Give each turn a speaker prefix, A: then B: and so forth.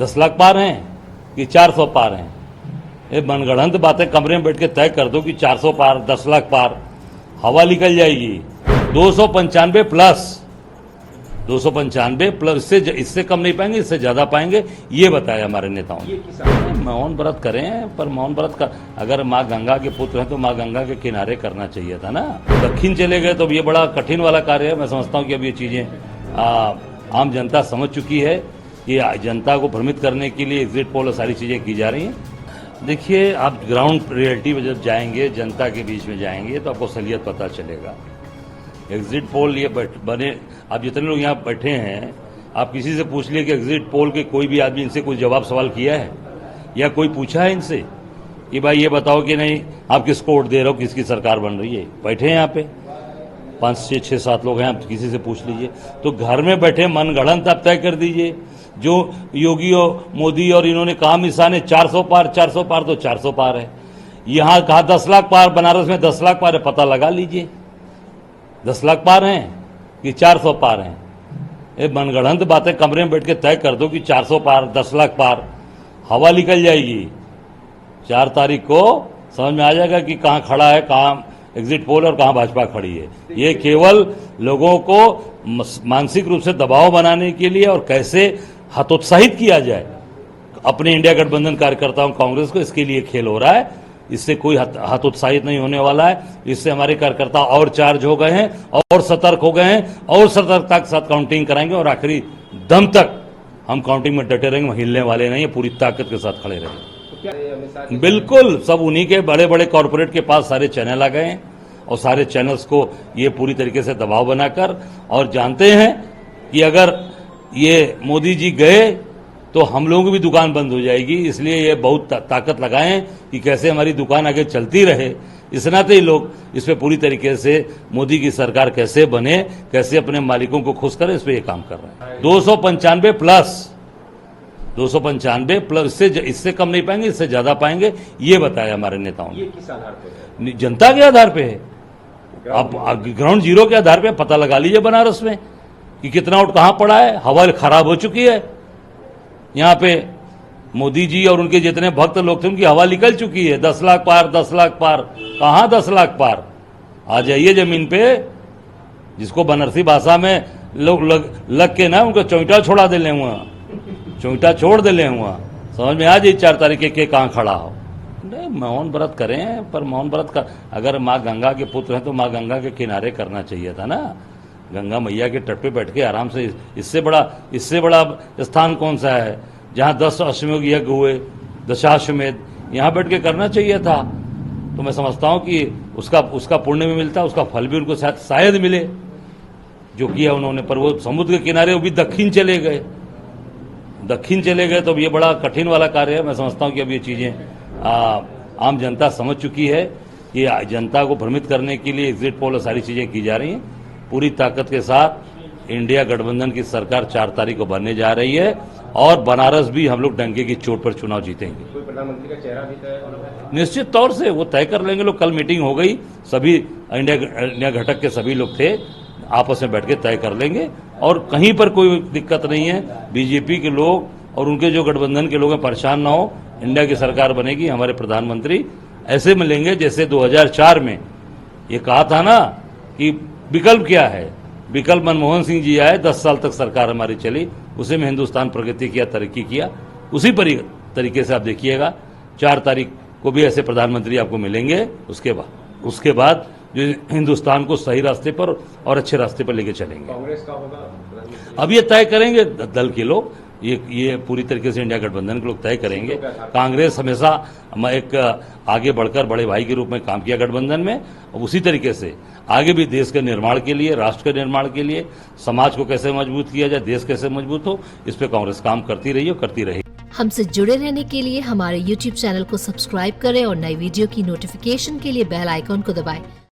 A: 10 लाख पार हैं कि 400 पार हैं? ये मनगढ़ंत बातें कमरे में बैठ के तय कर दो कि 400 पार, 10 लाख पार, हवा निकल जाएगी। 295 प्लस, 295 प्लस, इससे कम नहीं पाएंगे, इससे ज्यादा पाएंगे, ये बताया हमारे नेताओं ने। मौन व्रत करें, पर मौन व्रत का अगर माँ गंगा के पुत्र हैं तो माँ गंगा के किनारे करना चाहिए था ना। दक्षिण चले गए तो ये बड़ा कठिन वाला कार्य है। मैं समझता हूँ कि अब ये चीजें आम जनता समझ चुकी है कि जनता को भ्रमित करने के लिए एग्जिट पोल और सारी चीजें की जा रही हैं। देखिए, आप ग्राउंड रियलिटी में जब जाएंगे, जनता के बीच में जाएंगे तो आपको असलियत पता चलेगा। एग्जिट पोल ये बने, आप जितने लोग यहाँ बैठे हैं, आप किसी से पूछ लिए कि एग्जिट पोल के कोई भी आदमी इनसे कोई जवाब सवाल किया है या कोई पूछा है इनसे कि भाई ये बताओ कि नहीं आप किसको वोट दे रहे हो, किसकी सरकार बन रही है? बैठे हैं यहाँ पे 5, 6, 7 लोग हैं, आप किसी से पूछ लीजिए। तो घर में बैठे मनगढ़ंत आप तय कर दीजिए। जो योगी और मोदी और इन्होंने कहा मिसाने 400 पार, 400 पार तो 400 पार है। यहाँ कहा 10 लाख पार, बनारस में 10 लाख पार है, पता लगा लीजिए 10 लाख पार हैं कि 400 पार हैं। ये मनगढ़ंत बातें कमरे में बैठ के तय कर दो कि 400 पार, 10 लाख पार, हवा निकल जाएगी। 4 तारीख को समझ में आ जाएगा कि कहाँ खड़ा है, कहाँ एग्जिट पोल और कहाँ भाजपा खड़ी है। ये केवल लोगों को मानसिक रूप से दबाव बनाने के लिए और कैसे हतोत्साहित किया जाए अपने इंडिया गठबंधन कार्यकर्ताओं कांग्रेस को, इसके लिए खेल हो रहा है। इससे कोई हतोत्साहित नहीं होने वाला है। इससे हमारे कार्यकर्ता और चार्ज हो गए हैं और सतर्क हो गए हैं और सतर्कता के साथ काउंटिंग कराएंगे और आखिरी दम तक हम काउंटिंग में डटे रहेंगे, हिलने वाले नहीं, पूरी ताकत के साथ खड़े रहेंगे। बिल्कुल, सब उन्हीं के बड़े बड़े कॉरपोरेट के पास सारे चैनल आ गए हैं और सारे चैनल्स को ये पूरी तरीके से दबाव बनाकर, और जानते हैं कि अगर ये मोदी जी गए तो हम लोगों की भी दुकान बंद हो जाएगी। इसलिए ये बहुत ताकत लगाएं कि कैसे हमारी दुकान आगे चलती रहे। इस नाते ही लोग इस पे पूरी तरीके से मोदी की सरकार कैसे बने, कैसे अपने मालिकों को खुश करे, इस पे ये काम कर रहे हैं। 295 प्लस, 295 प्लस, इससे कम नहीं पाएंगे, इससे ज्यादा पाएंगे, ये बताया हमारे नेताओं ने।
B: किस आधार पे?
A: जनता के आधार पे है। आप ग्राउंड जीरो के आधार पे पता लगा लीजिए बनारस में कि कितना वोट कहां पड़ा है। हवा खराब हो चुकी है यहाँ पे। मोदी जी और उनके जितने भक्त लोग थे उनकी हवा निकल चुकी है। 10 लाख पार, 10 लाख पार, कहां 10 लाख पार? आ जाइए जमीन पे। जिसको बनारसी भाषा में लोग लग के ना उनको चौंटा छोड़ा दे ले हुआ, चौंटा छोड़ दे ले हुआ। समझ में आ जाइए 4 तारीख के कहां खड़ा हो। नहीं, मौन व्रत करें, पर मौन व्रत का अगर माँ गंगा के पुत्र हैं तो माँ गंगा के किनारे करना चाहिए था ना। गंगा मैया के तट पे बैठ के आराम से, इससे बड़ा स्थान कौन सा है जहां 10 अश्वमेध यज्ञ हुए, दशाश्वमेध, यहां बैठ के करना चाहिए था। तो मैं समझता हूं कि उसका पुण्य भी मिलता, उसका फल भी उनको शायद मिले जो किया उन्होंने। पर वो समुद्र के किनारे, वो भी दक्षिण चले गए तो ये बड़ा कठिन वाला कार्य है। मैं समझता हूं कि अब ये चीजें आम जनता समझ चुकी है कि जनता को भ्रमित करने के लिए एग्जिट पोल और सारी चीजें की जा रही हैं। पूरी ताकत के साथ इंडिया गठबंधन की सरकार 4 तारीख को बनने जा रही है और बनारस भी हम लोग डंके की चोट पर चुनाव जीतेंगे।
B: कोई प्रधानमंत्री का चेहरा भी तय?
A: निश्चित तौर से वो तय कर लेंगे लोग। कल मीटिंग हो गई, सभी इंडिया घटक के सभी लोग थे, आपस में बैठ के तय कर लेंगे और कहीं पर कोई दिक्कत नहीं है। बीजेपी के लोग और उनके जो गठबंधन के लोग हैं परेशान ना हो। इंडिया की सरकार बनेगी, हमारे प्रधानमंत्री ऐसे मिलेंगे जैसे 2004 में ये कहा था ना कि विकल्प क्या है। विकल्प मनमोहन सिंह जी आए, 10 साल तक सरकार हमारी चली, उसी में हिंदुस्तान प्रगति किया, तरक्की किया। उसी तरीके से आप देखिएगा 4 तारीख को भी ऐसे प्रधानमंत्री आपको मिलेंगे। उसके बाद जो हिंदुस्तान को सही रास्ते पर और अच्छे रास्ते पर लेके चलेंगे।
B: कांग्रेस का होगा
A: अब ये तय करेंगे दल के लोग, ये पूरी तरीके से इंडिया गठबंधन के लोग तय करेंगे। कांग्रेस हमेशा एक आगे बढ़कर बड़े भाई के रूप में काम किया गठबंधन में, और उसी तरीके से आगे भी देश के निर्माण के लिए, राष्ट्र के निर्माण के लिए, समाज को कैसे मजबूत किया जाए, देश कैसे मजबूत हो, इस पे कांग्रेस काम करती रही और करती रही।
C: हमसे जुड़े रहने के लिए हमारे YouTube चैनल को सब्सक्राइब करें और नई वीडियो की नोटिफिकेशन के लिए बेल आइकॉन को दबाएं।